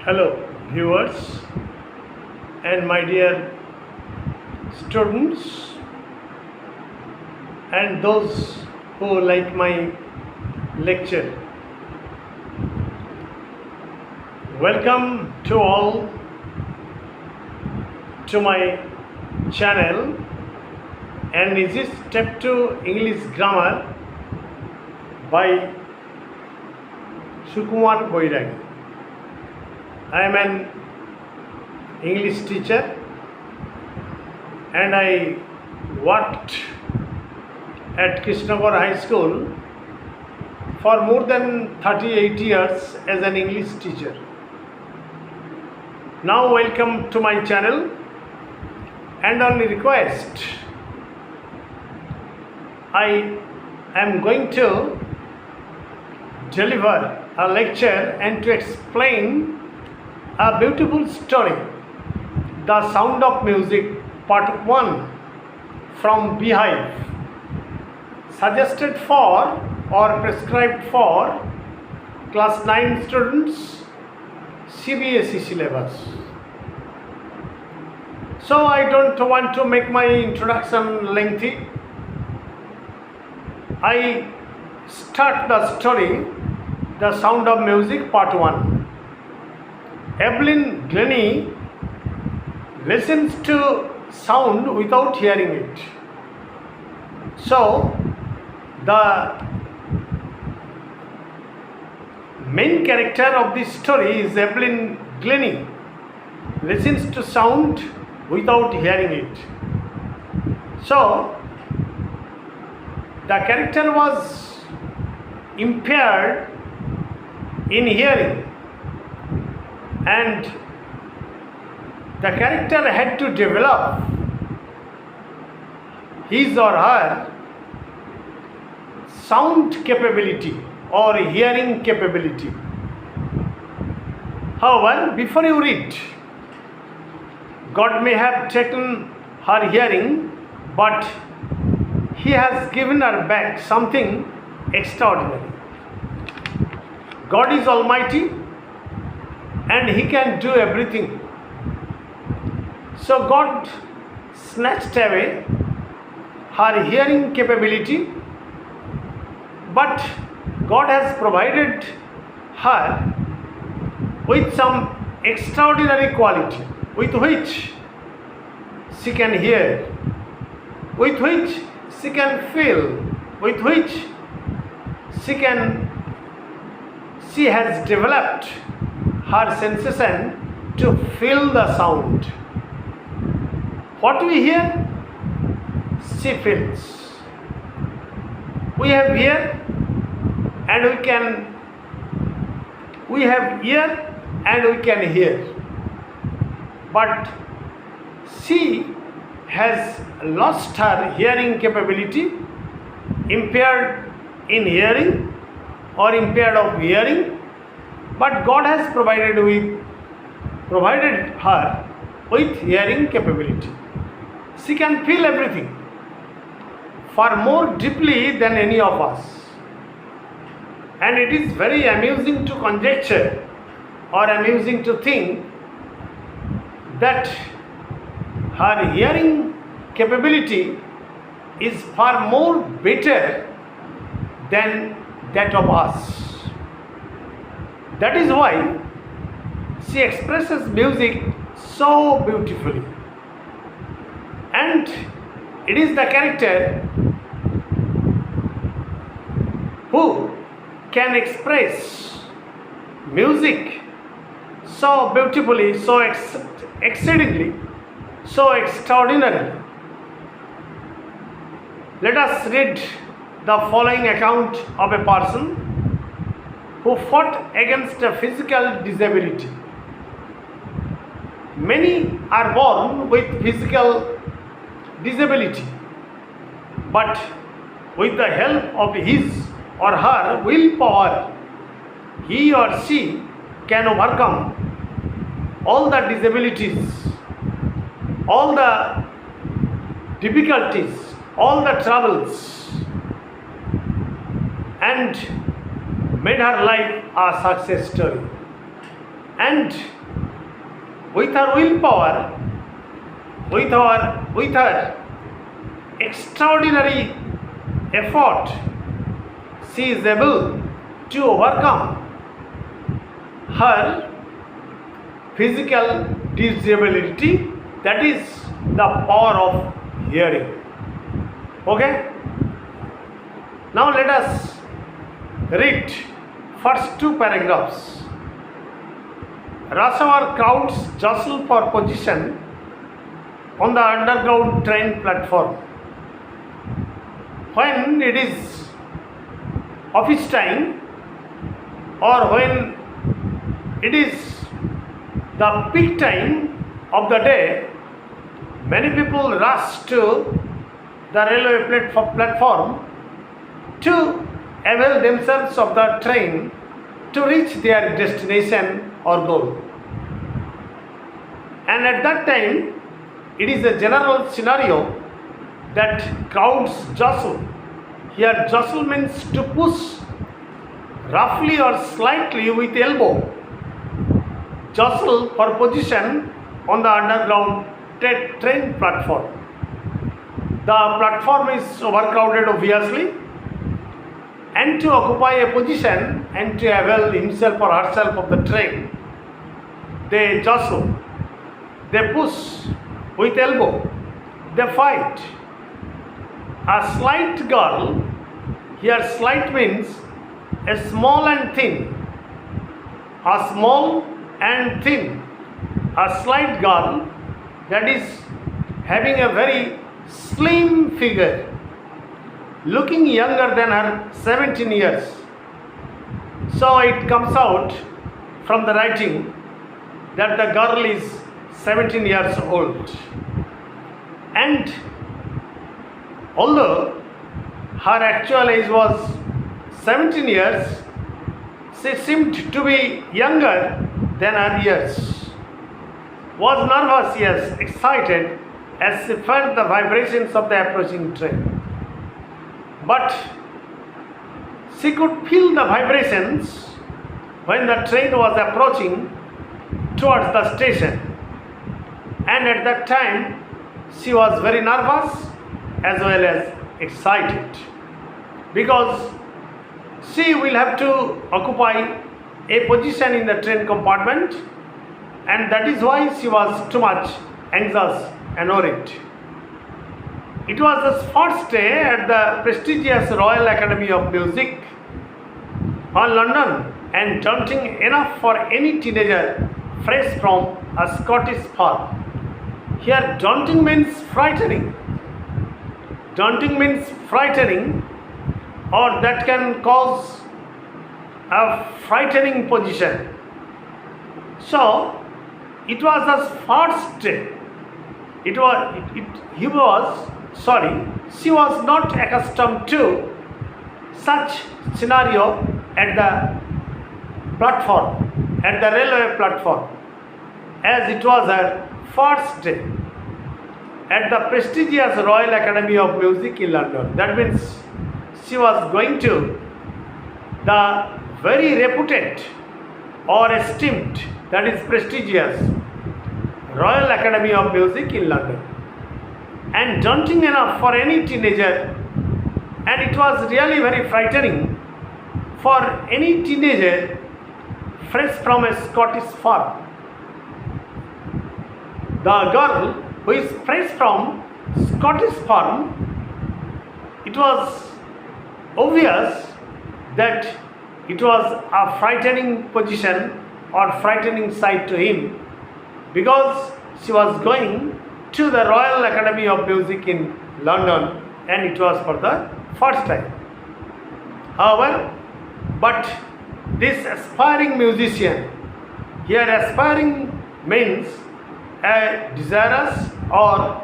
Hello, viewers, and my dear students, and those who like my lecture. Welcome to all to my channel, and this is Step 2 English Grammar by Sukumar Boiragi. I am an English teacher and I worked at Krishnagore High School for more than 38 years as an English teacher. Now welcome to my channel, and on request I am going to deliver a lecture and to explain a beautiful story, The Sound of Music, Part 1 from Beehive, suggested for or prescribed for class 9 students, CBSE syllabus. So I don't want to make my introduction lengthy. I start the story, The Sound of Music, Part 1. Evelyn Glennie listens to sound without hearing it. So, the main character of this story is Evelyn Glennie listens to sound without hearing it. So, the character was impaired in hearing, and the character had to develop his or her sound capability or hearing capability. However, before you read, God may have taken her hearing, but He has given her back something extraordinary. God is Almighty and He can do everything. So God snatched away her hearing capability, but God has provided her with some extraordinary quality with which she can hear, with which she can feel, with which she has developed her sensation to feel the sound. What we hear, she feels. We have ear and we have ear and we can hear. But she has lost her hearing capability, impaired in hearing or impaired of hearing, but God has provided her with hearing capability. She can feel everything far more deeply than any of us, and it is very amusing to conjecture or amusing to think that her hearing capability is far more better than that of us. That is why she expresses music so beautifully, and it is the character who can express music so beautifully, so exceedingly, so extraordinarily. Let us read the following account of a person who fought against a physical disability. Many are born with physical disability, but with the help of his or her willpower, he or she can overcome all the disabilities, all the difficulties, all the troubles, and made her life a success story. And with her willpower, with her extraordinary effort, she is able to overcome her physical disability, that is the power of hearing. Okay? Now let us read first two paragraphs. Rush hour crowds jostle for position on the underground train platform. When it is office time or when it is the peak time of the day, many people rush to the railway platform to avail themselves of the train to reach their destination or goal. And at that time, it is a general scenario that crowds jostle. Here, jostle means to push roughly or slightly with elbow. Jostle for position on the underground train platform. The platform is overcrowded, obviously, and to occupy a position and to avail himself or herself of the train, they jostle, they push with elbow, they fight. A slight girl, here slight means a small and thin, a small and thin, a slight girl that is having a very slim figure, looking younger than her 17 years. So it comes out from the writing that the girl is 17 years old. And although her actual age was 17 years, she seemed to be younger than her years. Was nervous, yes, excited as she felt the vibrations of the approaching train. But she could feel the vibrations when the train was approaching towards the station. And at that time, she was very nervous as well as excited, because she will have to occupy a position in the train compartment, and that is why she was too much anxious and worried. It was the first day at the prestigious Royal Academy of Music on London, and daunting enough for any teenager fresh from a Scottish farm. Here, daunting means frightening. Daunting means frightening, or that can cause a frightening position. So, it was the first day. She was not accustomed to such scenario at the platform, at the railway platform, as it was her first day at the prestigious Royal Academy of Music in London. That means she was going to the very reputed or esteemed, that is prestigious, Royal Academy of Music in London. And daunting enough for any teenager, and it was really very frightening for any teenager fresh from a Scottish farm. The girl who is fresh from Scottish farm, it was obvious that it was a frightening position or frightening sight to him, because she was going to the Royal Academy of Music in London, and it was for the first time. However, but this aspiring musician, here aspiring means a desirous or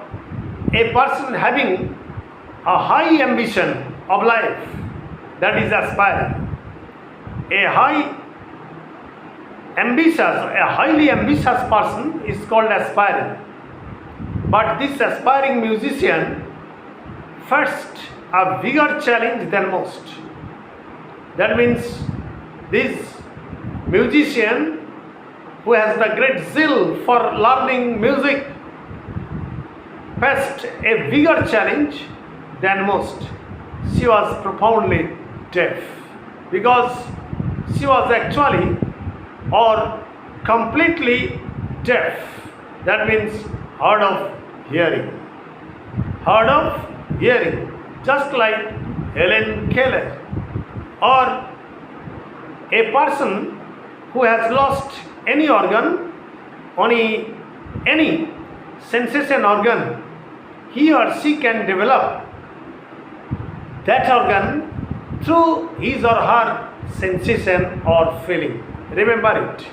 a person having a high ambition of life, that is aspiring. A highly ambitious person is called aspiring. But this aspiring musician faced a bigger challenge than most. That means this musician who has the great zeal for learning music, faced a bigger challenge than most. She was profoundly deaf because she was actually or completely deaf. That means hard of hearing. Hard of hearing, just like Helen Keller, or a person who has lost any organ, any sensation organ, he or she can develop that organ through his or her sensation or feeling. Remember it,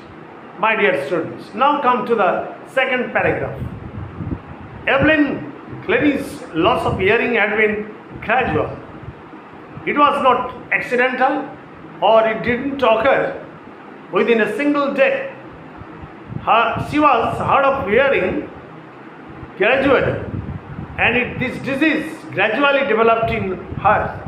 my dear students. Now come to the second paragraph. Evelyn Glennie's loss of hearing had been gradual. It was not accidental, or it didn't occur within a single day. She was hard of hearing gradually, and this disease gradually developed in her.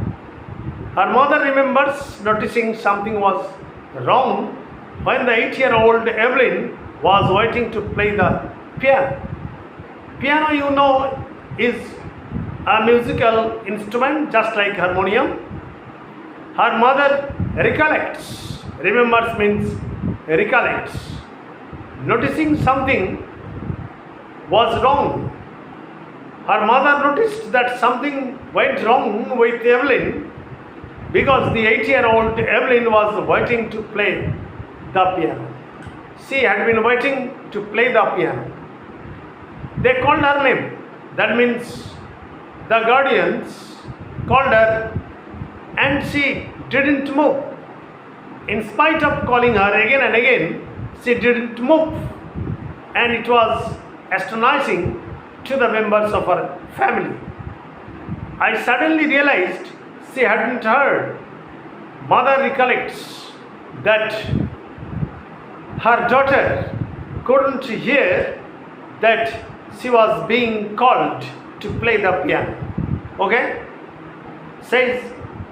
Her mother remembers noticing something was wrong when the 8-year-old Evelyn was waiting to play the piano. Piano, you know, is a musical instrument just like harmonium. Her mother recollects, remembers means recollects, noticing something was wrong. Her mother noticed that something went wrong with Evelyn because the 8-year-old Evelyn was waiting to play the piano. She had been waiting to play the piano. They called her name. That means the guardians called her and she didn't move. In spite of calling her again and again, she didn't move. And it was astonishing to the members of her family. I suddenly realized she hadn't heard. Mother recollects that her daughter couldn't hear that she was being called to play the piano. Okay? Says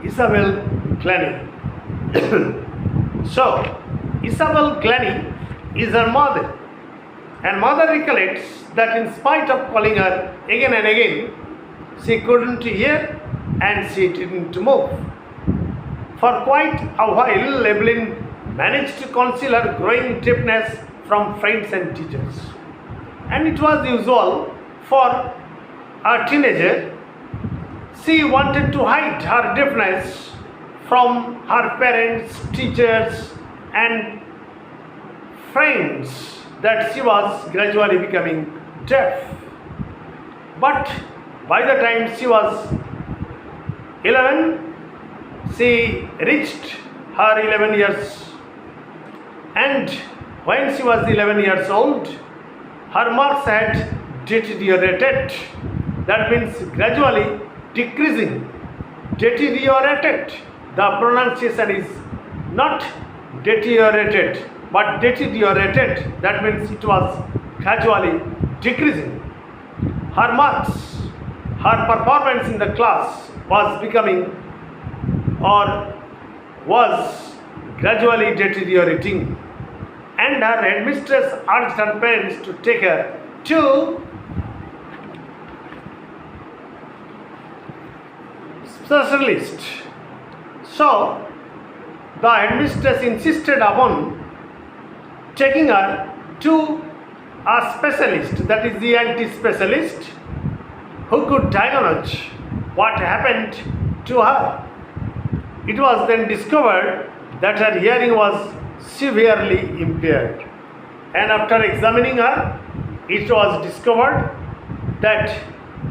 Isabel Glennie. So, Isabel Glennie is her mother. And mother recollects that in spite of calling her again and again, she couldn't hear and she didn't move. For quite a while, Evelyn managed to conceal her growing deafness from friends and teachers. And it was usual for a teenager. She wanted to hide her deafness from her parents, teachers, and friends that she was gradually becoming deaf. But by the time she was 11, she reached her 11 years. And when she was 11 years old, her marks had deteriorated. That means gradually decreasing. Deteriorated. The pronunciation is not deteriorated but deteriorated. That means it was gradually decreasing. Her marks, her performance in the class was becoming or was gradually deteriorating. And her headmistress urged her parents to take her to specialist. So the headmistress insisted upon taking her to a specialist, that is the anti-specialist, who could diagnose what happened to her. It was then discovered that her hearing was severely impaired. And after examining her, it was discovered that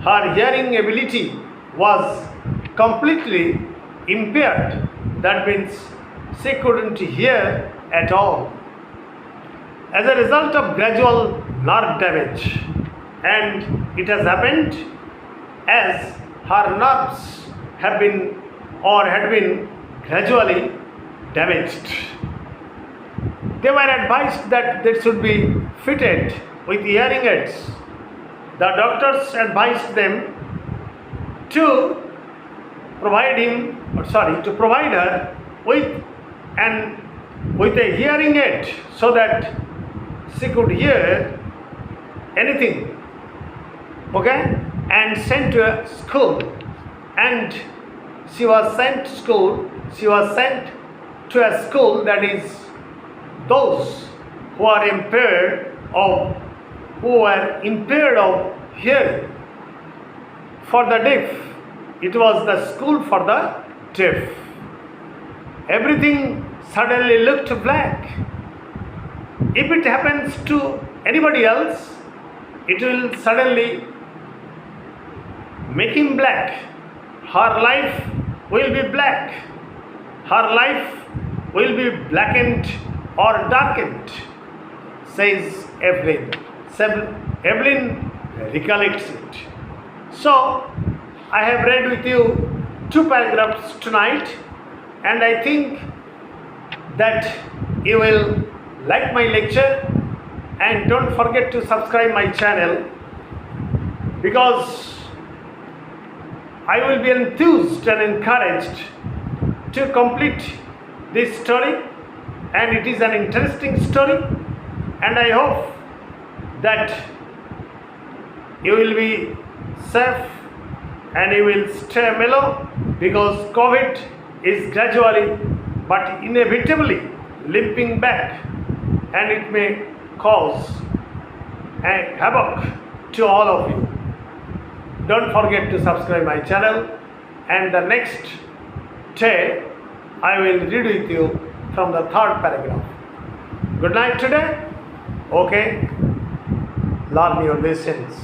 her hearing ability was completely impaired. That means she couldn't hear at all. As a result of gradual nerve damage, and it has happened as her nerves have been or had been gradually damaged. They were advised that they should be fitted with hearing aids. The doctors advised them to provide her with a hearing aid so that she could hear anything, okay, and sent to a school. And she was sent to a school, that is those who are impaired of hearing. For the deaf, it was the school for the deaf. Everything suddenly looked black. If it happens to anybody else, it will suddenly make him black. Her life will be black. Her life will be blackened or darkened, says Evelyn. Evelyn recollects it. So, I have read with you 2 paragraphs tonight, and I think that you will like my lecture, and don't forget to subscribe my channel, because I will be enthused and encouraged to complete this story, and it is an interesting story, and I hope that you will be safe and you will stay mellow, because COVID is gradually but inevitably limping back, and it may cause a havoc to all of you. Don't forget to subscribe my channel, and the next day I will read with you from the 3rd paragraph. Good night today. Okay, learn your lessons.